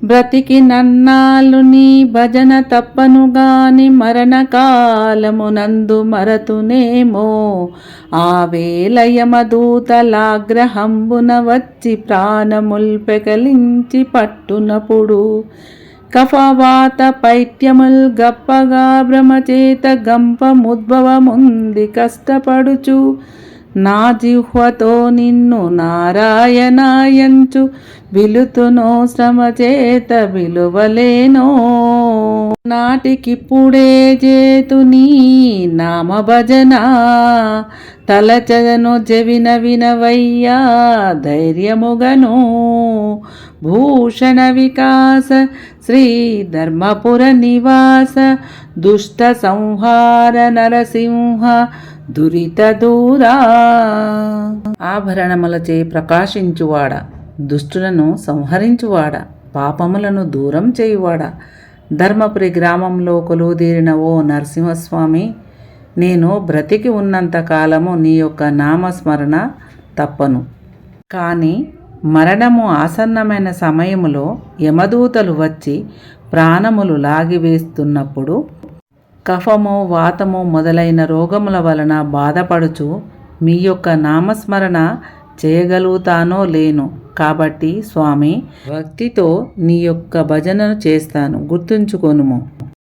బ్రతికి నన్నాళ్ళు నీ భజన తప్పనుగాని మరణకాలమునందు మరతునేమో. ఆ వేలయమదూతలాగ్రహంబున వచ్చి ప్రాణముల్ పెకలించి పట్టునప్పుడు కఫవాత పైత్యముల్ గప్పగా భ్రమచేత గంపముద్భవముంది కష్టపడుచు నా జిహ్వతో నిన్ను నారాయణాయంచు విలుతునో శ్రమచేత విలువలేనో. నాటికిప్పుడే చేతు నీ నామ భజన తలచదను చెవిన వినవయ్యా ధైర్యముగను. భూషణ వికాస శ్రీ ధర్మపుర నివాస దుష్ట సంహార నరసింహ దురిత దూరా. ఆభరణములచే ప్రకాశించువాడ, దుష్టులను సంహరించువాడ, పాపములను దూరం చేయువాడ, ధర్మపురి గ్రామంలో కొలువుదీరిన ఓ నరసింహస్వామి, నేను బ్రతికి ఉన్నంత కాలము నీ యొక్క నామస్మరణ తప్పను. కానీ మరణము ఆసన్నమైన సమయములో యమదూతలు వచ్చి ప్రాణములు లాగివేస్తున్నప్పుడు కఫము వాతము మొదలైన రోగముల వలన బాధపడుచు మీ యొక్క నామస్మరణ చేయగలుగుతానో లేను. కాబట్టి స్వామి, భక్తితో నీ యొక్క భజనను చేస్తాను, గుర్తుంచుకొనుము.